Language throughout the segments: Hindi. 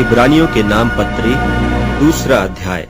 इब्रानियों के नाम पत्री 2 अध्याय।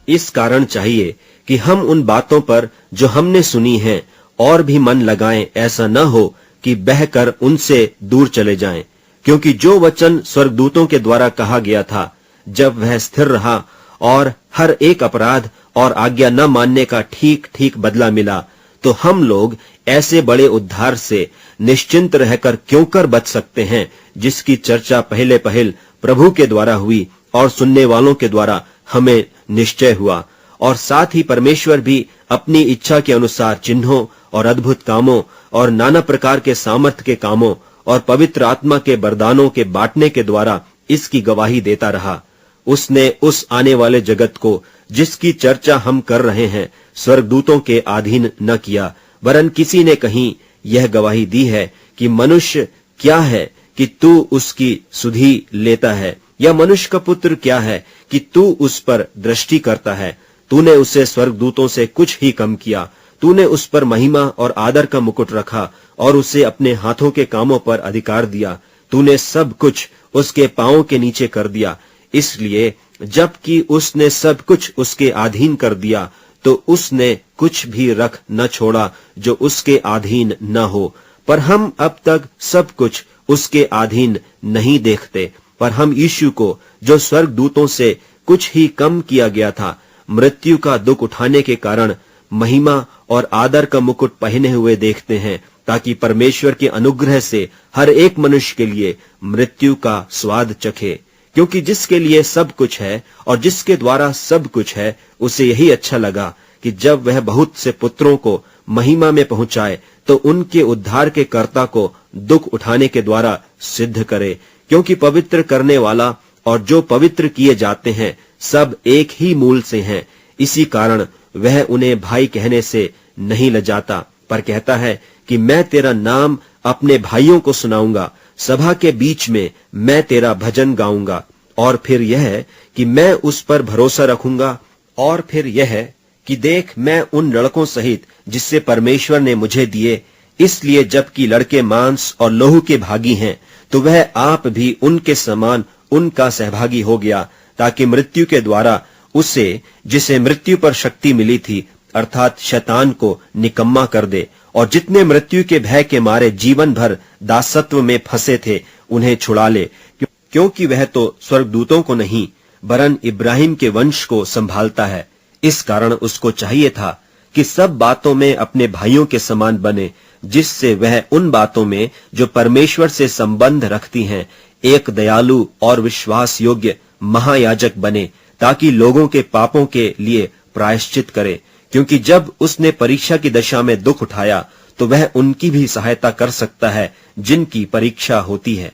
इस कारण चाहिए कि हम उन बातों पर जो हमने सुनी हैं और भी मन लगाएं, ऐसा न हो कि बहकर उनसे दूर चले जाएं। क्योंकि जो वचन स्वर्गदूतों के द्वारा कहा गया था, जब वह स्थिर रहा और हर एक अपराध और आज्ञा न मानने का ठीक ठीक बदला मिला, तो हम लोग ऐसे बड़े उद्धार से निश्चिंत रहकर क्यों कर बच सकते हैं, जिसकी चर्चा पहले पहल प्रभु के द्वारा हुई और सुनने वालों के द्वारा हमें निश्चय हुआ। और साथ ही परमेश्वर भी अपनी इच्छा के अनुसार चिन्हों और अद्भुत कामों और नाना प्रकार के सामर्थ के कामों और पवित्र आत्मा के वरदानों के बांटने के द्वारा इसकी गवाही देता रहा। उसने उस आने वाले जगत को, जिसकी चर्चा हम कर रहे हैं, स्वर्गदूतों के अधीन न किया, वरन किसी ने कहीं यह गवाही दी है कि मनुष्य क्या है कि तू उसकी सुधि लेता है, या मनुष्य का पुत्र क्या है कि तू उस पर दृष्टि करता है। तूने उसे स्वर्गदूतों से कुछ ही कम किया। तूने उस पर महिमा और आदर का मुकुट रखा और उसे अपने हाथों के कामों पर अधिकार दिया। तूने सब कुछ उसके पांवों के नीचे कर दिया। इसलिए जबकि उसने सब कुछ उसके अधीन कर दिया, तो उसने कुछ भी रख न छोड़ा जो उसके अधीन न हो। पर हम अब तक सब कुछ उसके अधीन नहीं देखते, पर हम यीशु को, जो स्वर्गदूतों से कुछ ही कम किया गया था, मृत्यु का दुख उठाने के कारण महिमा और आदर का मुकुट पहने हुए देखते हैं, ताकि परमेश्वर के अनुग्रह से हर एक मनुष्य के लिए मृत्यु का स्वाद चखे। क्योंकि जिसके लिए सब कुछ है और जिसके द्वारा सब कुछ है, उसे यही अच्छा लगा कि जब वह बहुत से पुत्रों को महिमा में पहुंचाए, तो उनके उद्धार के कर्ता को दुख उठाने के द्वारा सिद्ध करे। क्योंकि पवित्र करने वाला और जो पवित्र किए जाते हैं, सब एक ही मूल से हैं। इसी कारण वह उन्हें भाई कहने से नहीं लजाता, पर कहता है कि मैं तेरा नाम अपने भाइयों को सुनाऊंगा, सभा के बीच में मैं तेरा भजन गाऊंगा। और फिर यह कि मैं उस पर भरोसा रखूंगा। और फिर यह कि देख, मैं उन लड़कों सहित जिससे परमेश्वर ने मुझे दिए, इसलिए जबकि लड़के मांस और लोहू के भागी हैं, तो वह आप भी उनके समान उनका सहभागी हो गया, ताकि मृत्यु के द्वारा उसे, जिसे मृत्यु पर शक्ति मिली थी, अर्थात शैतान को निकम्मा कर दे, और जितने मृत्यु के भय के मारे जीवन भर दासत्व में फंसे थे, उन्हें छुड़ा ले। क्योंकि वह तो स्वर्गदूतों को नहीं, वरन इब्राहिम के वंश को संभालता है। इस कारण उसको चाहिए था कि सब बातों में अपने भाइयों के समान बने, जिससे वह उन बातों में जो परमेश्वर से संबंध रखती हैं, एक दयालु और विश्वास योग्य महायाजक बने, ताकि लोगों के पापों के लिए प्रायश्चित करे। क्योंकि जब उसने परीक्षा की दशा में दुख उठाया, तो वह उनकी भी सहायता कर सकता है जिनकी परीक्षा होती है।